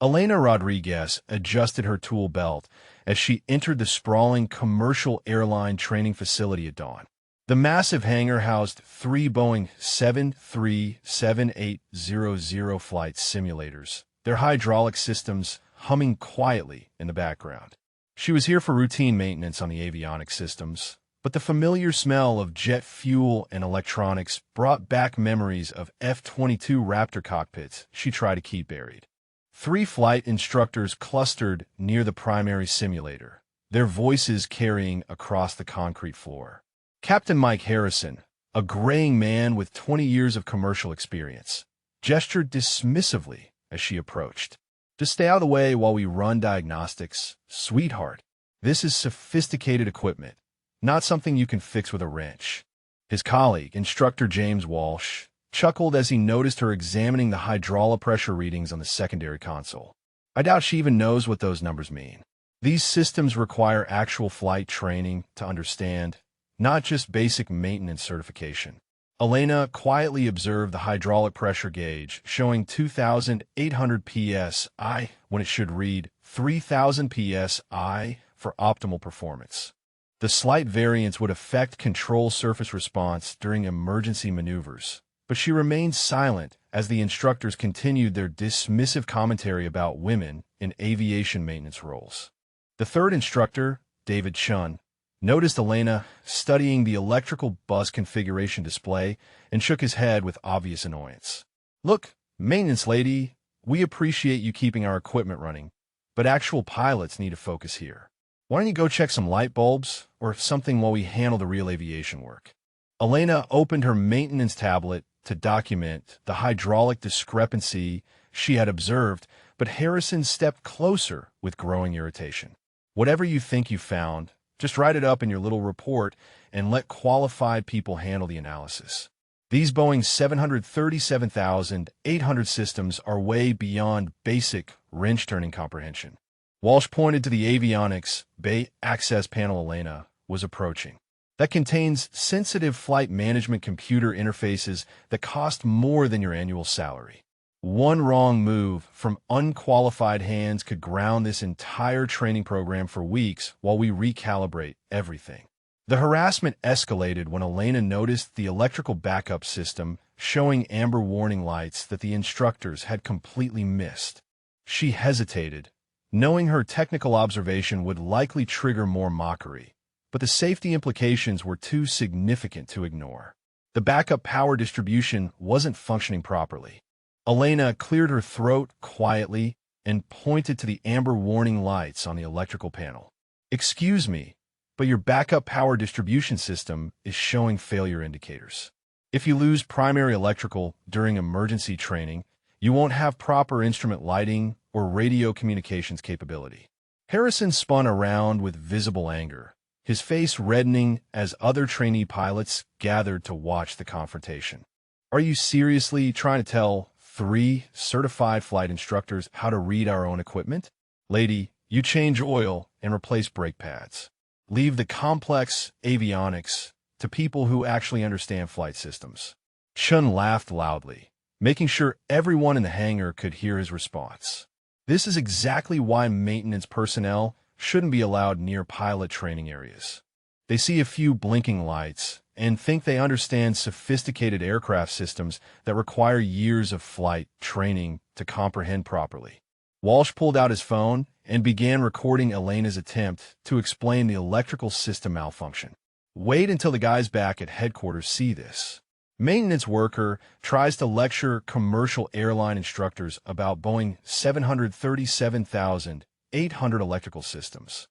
Elena Rodriguez adjusted her tool belt as she entered the sprawling commercial airline training facility at dawn. The massive hangar housed 3 Boeing 737-800 flight simulators, their hydraulic systems humming quietly in the background. She was here for routine maintenance on the avionics systems, but the familiar smell of jet fuel and electronics brought back memories of F-22 Raptor cockpits she tried to keep buried. 3 flight instructors clustered near the primary simulator, their voices carrying across the concrete floor. Captain Mike Harrison, a graying man with 20 years of commercial experience, gestured dismissively as she approached. "Just stay out of the way while we run diagnostics, sweetheart. This is sophisticated equipment, not something you can fix with a wrench." His colleague, Instructor James Walsh, chuckled as he noticed her examining the hydraulic pressure readings on the secondary console. "I doubt she even knows what those numbers mean. These systems require actual flight training to understand, not just basic maintenance certification." Elena quietly observed the hydraulic pressure gauge, showing 2,800 psi when it should read 3,000 psi for optimal performance. The slight variance would affect control surface response during emergency maneuvers, but she remained silent as the instructors continued their dismissive commentary about women in aviation maintenance roles. The third instructor, David Chun, noticed Elena studying the electrical bus configuration display and shook his head with obvious annoyance. "Look, maintenance lady, we appreciate you keeping our equipment running, but actual pilots need to focus here. Why don't you go check some light bulbs or something while we handle the real aviation work?" Elena opened her maintenance tablet to document the hydraulic discrepancy she had observed, but Harrison stepped closer with growing irritation. "Whatever you think you found, just write it up in your little report and let qualified people handle the analysis. These Boeing 737-800 systems are way beyond basic wrench-turning comprehension." Walsh pointed to the avionics bay access panel Elena was approaching. "That contains sensitive flight management computer interfaces that cost more than your annual salary. One wrong move from unqualified hands could ground this entire training program for weeks while we recalibrate everything." The harassment escalated when Elena noticed the electrical backup system showing amber warning lights that the instructors had completely missed. She hesitated, knowing her technical observation would likely trigger more mockery, but the safety implications were too significant to ignore. The backup power distribution wasn't functioning properly. Elena cleared her throat quietly and pointed to the amber warning lights on the electrical panel. "Excuse me, but your backup power distribution system is showing failure indicators. If you lose primary electrical during emergency training, you won't have proper instrument lighting or radio communications capability." Harrison spun around with visible anger, his face reddening as other trainee pilots gathered to watch the confrontation. "Are you seriously trying to tell 3 certified flight instructors how to read our own equipment? Lady, you change oil and replace brake pads. Leave the complex avionics to people who actually understand flight systems." Chun laughed loudly, making sure everyone in the hangar could hear his response. "This is exactly why maintenance personnel shouldn't be allowed near pilot training areas. They see a few blinking lights and think they understand sophisticated aircraft systems that require years of flight training to comprehend properly." Walsh pulled out his phone and began recording Elena's attempt to explain the electrical system malfunction. "Wait until the guys back at headquarters see this." Maintenance worker tries to lecture commercial airline instructors about Boeing 737,800 electrical systems.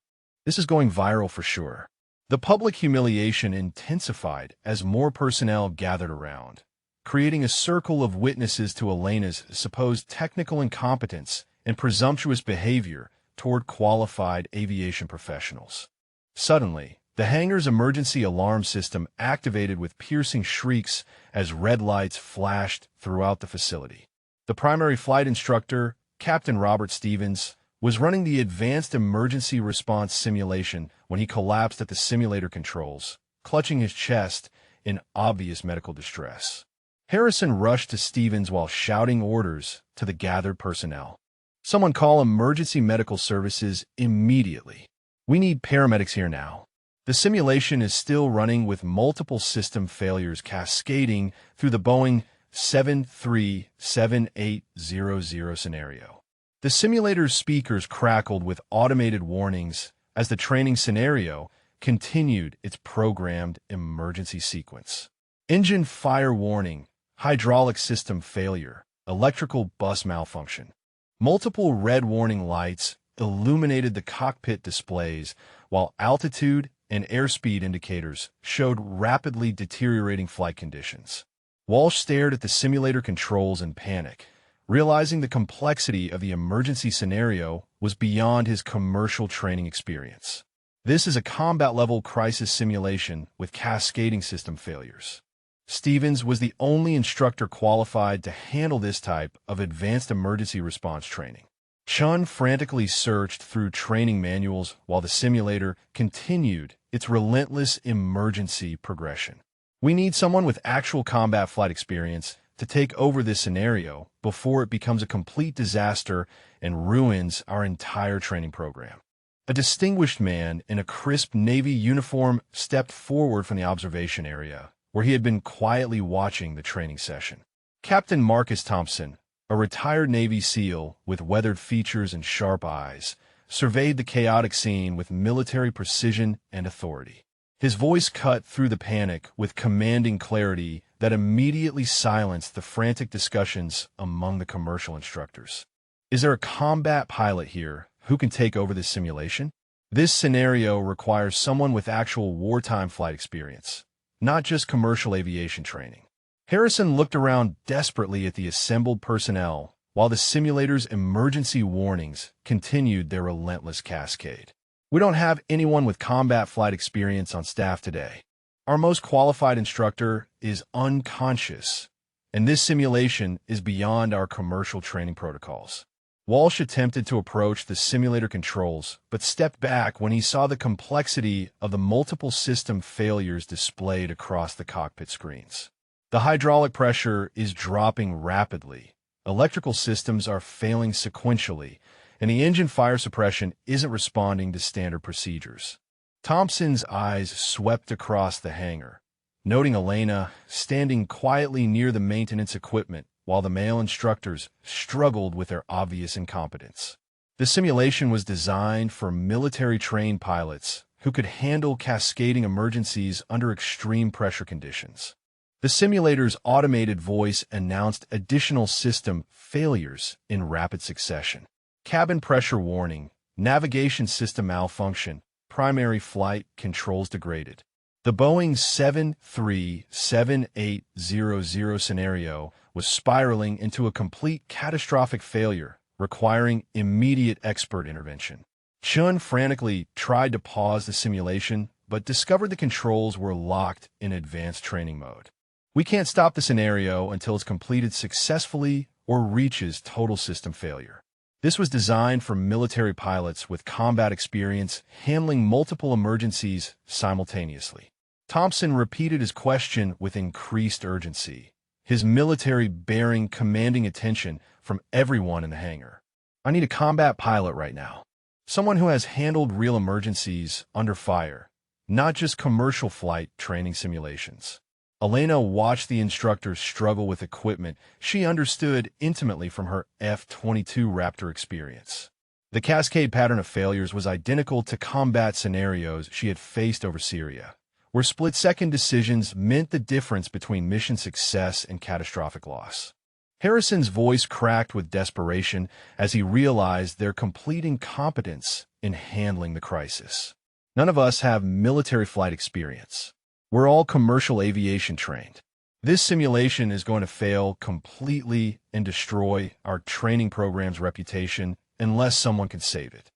This is going viral for sure. The public humiliation intensified as more personnel gathered around, creating a circle of witnesses to Elena's supposed technical incompetence and presumptuous behavior toward qualified aviation professionals. Suddenly, the hangar's emergency alarm system activated with piercing shrieks as red lights flashed throughout the facility. The primary flight instructor, Captain Robert Stevens, was running the advanced emergency response simulation when he collapsed at the simulator controls, clutching his chest in obvious medical distress. Harrison rushed to Stevens while shouting orders to the gathered personnel. Someone call emergency medical services immediately. We need paramedics here now. The simulation is still running with multiple system failures cascading through the Boeing 737-800 scenario. The simulator's speakers crackled with automated warnings as the training scenario continued its programmed emergency sequence. Engine fire warning, hydraulic system failure, electrical bus malfunction. Multiple red warning lights illuminated the cockpit displays, while altitude and airspeed indicators showed rapidly deteriorating flight conditions. Walsh stared at the simulator controls in panic, realizing the complexity of the emergency scenario was beyond his commercial training experience. This is a combat-level crisis simulation with cascading system failures. Stevens was the only instructor qualified to handle this type of advanced emergency response training. Chun frantically searched through training manuals while the simulator continued its relentless emergency progression. We need someone with actual combat flight experience to take over this scenario before it becomes a complete disaster and ruins our entire training program. A distinguished man in a crisp Navy uniform stepped forward from the observation area, where he had been quietly watching the training session. Captain Marcus Thompson, a retired Navy SEAL with weathered features and sharp eyes, surveyed the chaotic scene with military precision and authority. His voice cut through the panic with commanding clarity that immediately silenced the frantic discussions among the commercial instructors. Is there a combat pilot here who can take over this simulation? This scenario requires someone with actual wartime flight experience, not just commercial aviation training. Harrison looked around desperately at the assembled personnel while the simulator's emergency warnings continued their relentless cascade. We don't have anyone with combat flight experience on staff today. Our most qualified instructor is unconscious, and this simulation is beyond our commercial training protocols. Walsh attempted to approach the simulator controls, but stepped back when he saw the complexity of the multiple system failures displayed across the cockpit screens. The hydraulic pressure is dropping rapidly, electrical systems are failing sequentially, and the engine fire suppression isn't responding to standard procedures. Thompson's eyes swept across the hangar, noting Elena standing quietly near the maintenance equipment while the male instructors struggled with their obvious incompetence. The simulation was designed for military-trained pilots who could handle cascading emergencies under extreme pressure conditions. The simulator's automated voice announced additional system failures in rapid succession. Cabin pressure warning, navigation system malfunction, primary flight controls degraded. The Boeing 737-800 scenario was spiraling into a complete catastrophic failure, requiring immediate expert intervention. Chun frantically tried to pause the simulation, but discovered the controls were locked in advanced training mode. We can't stop the scenario until it's completed successfully or reaches total system failure. This was designed for military pilots with combat experience handling multiple emergencies simultaneously. Thompson repeated his question with increased urgency, his military bearing commanding attention from everyone in the hangar. I need a combat pilot right now. Someone who has handled real emergencies under fire, not just commercial flight training simulations. Elena watched the instructors struggle with equipment she understood intimately from her F-22 Raptor experience. The cascade pattern of failures was identical to combat scenarios she had faced over Syria, where split-second decisions meant the difference between mission success and catastrophic loss. Harrison's voice cracked with desperation as he realized their complete incompetence in handling the crisis. None of us have military flight experience. We're all commercial aviation trained. This simulation is going to fail completely and destroy our training program's reputation unless someone can save it.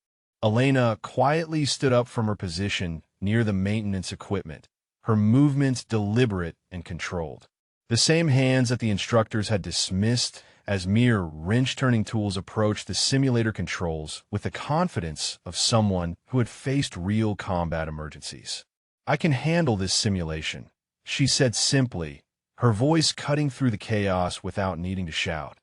Elena quietly stood up from her position near the maintenance equipment, her movements deliberate and controlled. The same hands that the instructors had dismissed as mere wrench-turning tools approached the simulator controls with the confidence of someone who had faced real combat emergencies. I can handle this simulation, she said simply, her voice cutting through the chaos without needing to shout.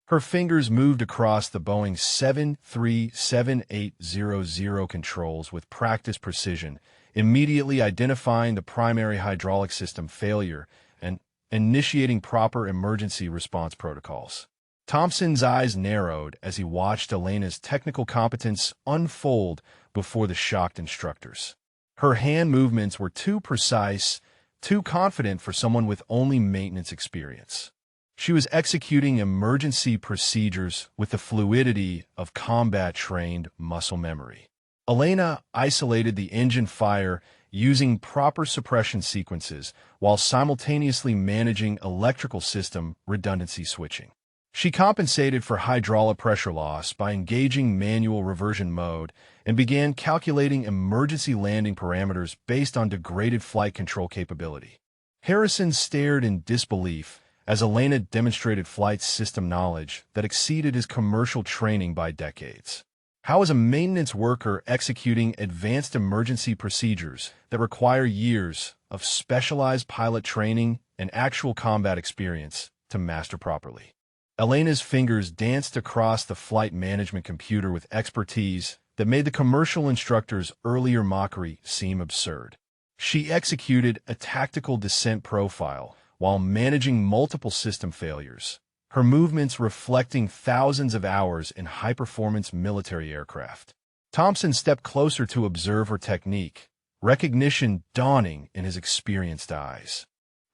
Her fingers moved across the Boeing 737-7800 controls with practiced precision, immediately identifying the primary hydraulic system failure and initiating proper emergency response protocols. Thompson's eyes narrowed as he watched Elena's technical competence unfold before the shocked instructors. Her hand movements were too precise, too confident for someone with only maintenance experience. She was executing emergency procedures with the fluidity of combat-trained muscle memory. Elena isolated the engine fire using proper suppression sequences while simultaneously managing electrical system redundancy switching. She compensated for hydraulic pressure loss by engaging manual reversion mode and began calculating emergency landing parameters based on degraded flight control capability. Harrison stared in disbelief as Elena demonstrated flight system knowledge that exceeded his commercial training by decades. How is a maintenance worker executing advanced emergency procedures that require years of specialized pilot training and actual combat experience to master properly? Elena's fingers danced across the flight management computer with expertise that made the commercial instructor's earlier mockery seem absurd. She executed a tactical descent profile while managing multiple system failures, her movements reflecting thousands of hours in high-performance military aircraft. Thompson stepped closer to observe her technique, recognition dawning in his experienced eyes.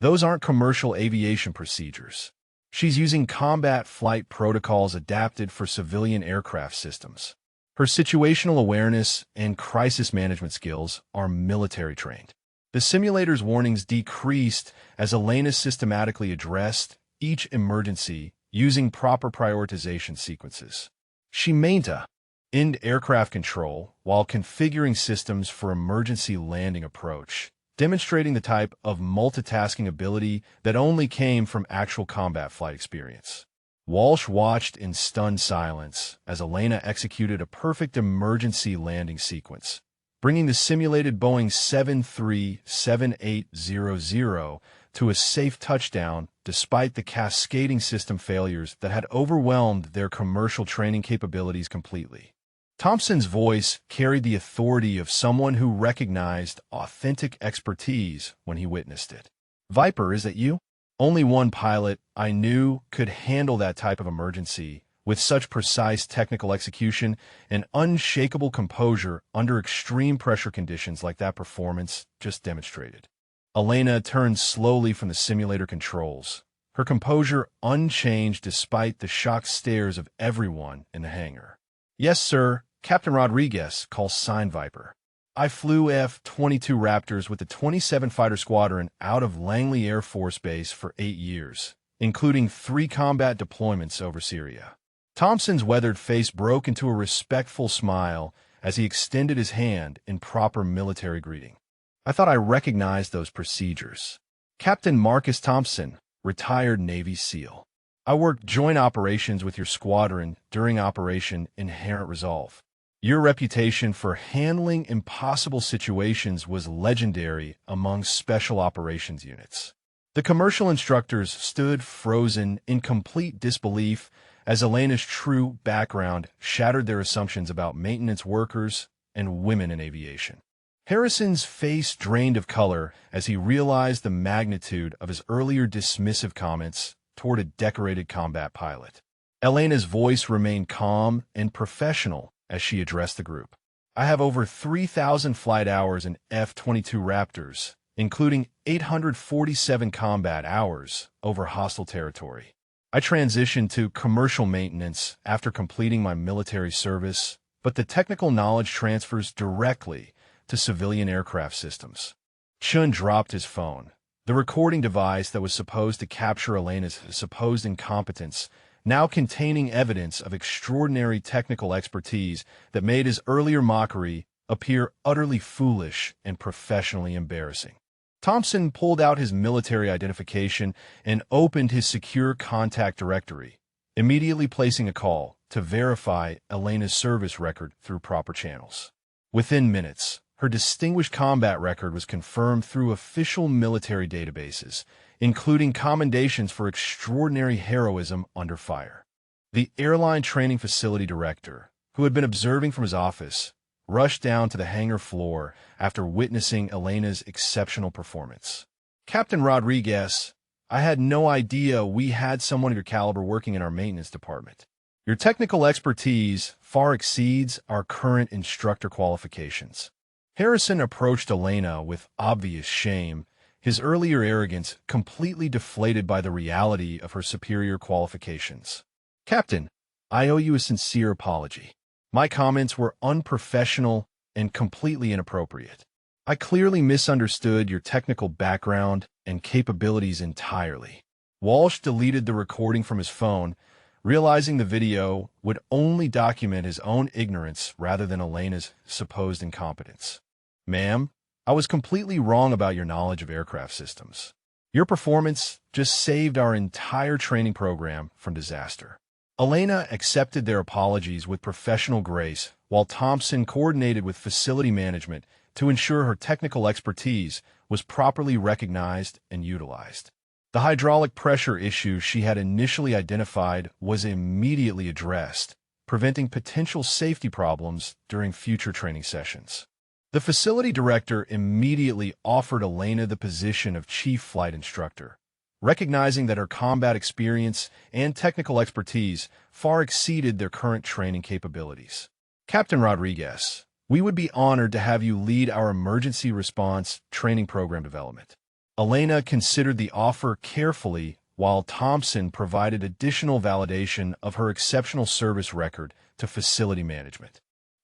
Those aren't commercial aviation procedures. She's using combat flight protocols adapted for civilian aircraft systems. Her situational awareness and crisis management skills are military-trained. The simulator's warnings decreased as Elena systematically addressed each emergency using proper prioritization sequences. She maintained end aircraft control while configuring systems for emergency landing approach, demonstrating the type of multitasking ability that only came from actual combat flight experience. Walsh watched in stunned silence as Elena executed a perfect emergency landing sequence, bringing the simulated Boeing 737-7800 to a safe touchdown despite the cascading system failures that had overwhelmed their commercial training capabilities completely. Thompson's voice carried the authority of someone who recognized authentic expertise when he witnessed it. "Viper, is that you?" Only one pilot I knew could handle that type of emergency with such precise technical execution and unshakable composure under extreme pressure conditions like that performance just demonstrated. Elena turned slowly from the simulator controls, her composure unchanged despite the shocked stares of everyone in the hangar. "Yes, sir, Captain Rodriguez," call sign Viper. "I flew F-22 Raptors with the 27 Fighter Squadron out of Langley Air Force Base for 8 years, including 3 combat deployments over Syria." Thompson's weathered face broke into a respectful smile as he extended his hand in proper military greeting. "I thought I recognized those procedures." "Captain Marcus Thompson, retired Navy SEAL. I worked joint operations with your squadron during Operation Inherent Resolve. Your reputation for handling impossible situations was legendary among special operations units." The commercial instructors stood frozen in complete disbelief as Elena's true background shattered their assumptions about maintenance workers and women in aviation. Harrison's face drained of color as he realized the magnitude of his earlier dismissive comments toward a decorated combat pilot. Elena's voice remained calm and professional as she addressed the group. "I have over 3,000 flight hours in F-22 Raptors, including 847 combat hours over hostile territory. I transitioned to commercial maintenance after completing my military service, but the technical knowledge transfers directly to civilian aircraft systems." Chun dropped his phone. The recording device that was supposed to capture Elena's supposed incompetence, now containing evidence of extraordinary technical expertise that made his earlier mockery appear utterly foolish and professionally embarrassing. Thompson pulled out his military identification and opened his secure contact directory, immediately placing a call to verify Elena's service record through proper channels. Within minutes, her distinguished combat record was confirmed through official military databases, including commendations for extraordinary heroism under fire. The airline training facility director, who had been observing from his office, rushed down to the hangar floor after witnessing Elena's exceptional performance. "Captain Rodriguez, I had no idea we had someone of your caliber working in our maintenance department. Your technical expertise far exceeds our current instructor qualifications." Harrison approached Elena with obvious shame, his earlier arrogance completely deflated by the reality of her superior qualifications. "Captain, I owe you a sincere apology. My comments were unprofessional and completely inappropriate. I clearly misunderstood your technical background and capabilities entirely." Walsh deleted the recording from his phone, realizing the video would only document his own ignorance rather than Elena's supposed incompetence. "Ma'am, I was completely wrong about your knowledge of aircraft systems. Your performance just saved our entire training program from disaster." Elena accepted their apologies with professional grace, while Thompson coordinated with facility management to ensure her technical expertise was properly recognized and utilized. The hydraulic pressure issue she had initially identified was immediately addressed, preventing potential safety problems during future training sessions. The facility director immediately offered Elena the position of chief flight instructor, recognizing that her combat experience and technical expertise far exceeded their current training capabilities. "Captain Rodriguez, we would be honored to have you lead our emergency response training program development." Elena considered the offer carefully, while Thompson provided additional validation of her exceptional service record to facility management.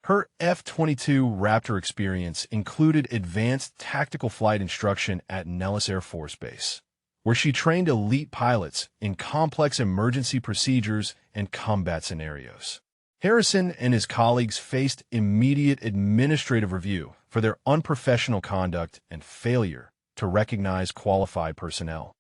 Her F-22 Raptor experience included advanced tactical flight instruction at Nellis Air Force Base, where she trained elite pilots in complex emergency procedures and combat scenarios. Harrison and his colleagues faced immediate administrative review for their unprofessional conduct and failure to recognize qualified personnel.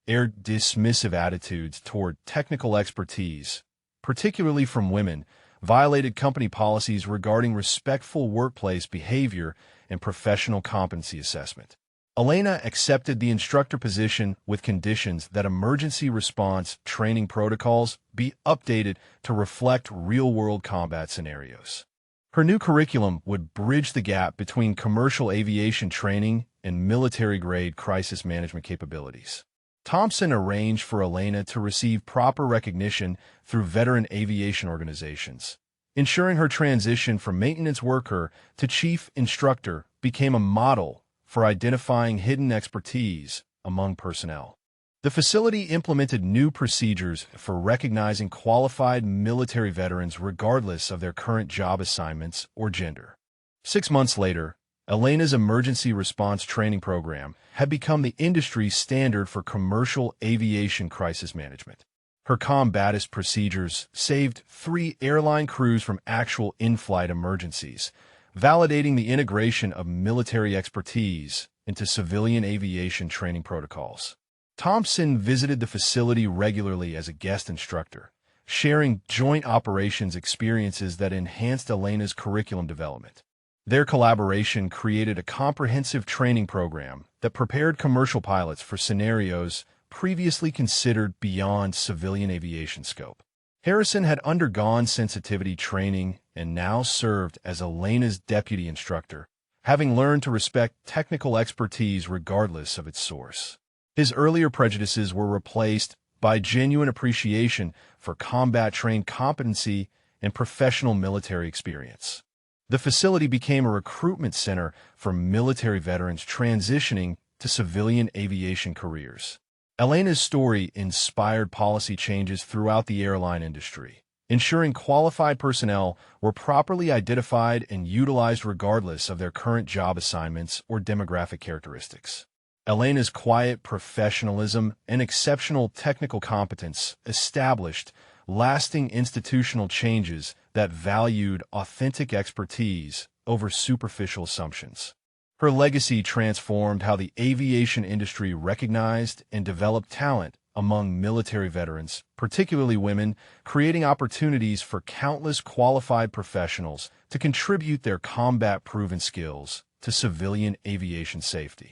Their dismissive attitudes toward technical expertise, particularly from women, violated company policies regarding respectful workplace behavior and professional competency assessment. Elena accepted the instructor position with conditions that emergency response training protocols be updated to reflect real-world combat scenarios. Her new curriculum would bridge the gap between commercial aviation training and military-grade crisis management capabilities. Thompson arranged for Elena to receive proper recognition through veteran aviation organizations, ensuring her transition from maintenance worker to chief instructor became a model for identifying hidden expertise among personnel. The facility implemented new procedures for recognizing qualified military veterans regardless of their current job assignments or gender. 6 months later, Elena's emergency response training program had become the industry standard for commercial aviation crisis management. Her combatist procedures saved 3 airline crews from actual in-flight emergencies, validating the integration of military expertise into civilian aviation training protocols. Thompson visited the facility regularly as a guest instructor, sharing joint operations experiences that enhanced Elena's curriculum development. Their collaboration created a comprehensive training program that prepared commercial pilots for scenarios previously considered beyond civilian aviation scope. Harrison had undergone sensitivity training and now served as Elena's deputy instructor, having learned to respect technical expertise regardless of its source. His earlier prejudices were replaced by genuine appreciation for combat-trained competency and professional military experience. The facility became a recruitment center for military veterans transitioning to civilian aviation careers. Elena's story inspired policy changes throughout the airline industry, ensuring qualified personnel were properly identified and utilized regardless of their current job assignments or demographic characteristics. Elena's quiet professionalism and exceptional technical competence established lasting institutional changes that valued authentic expertise over superficial assumptions. Her legacy transformed how the aviation industry recognized and developed talent among military veterans, particularly women, creating opportunities for countless qualified professionals to contribute their combat-proven skills to civilian aviation safety.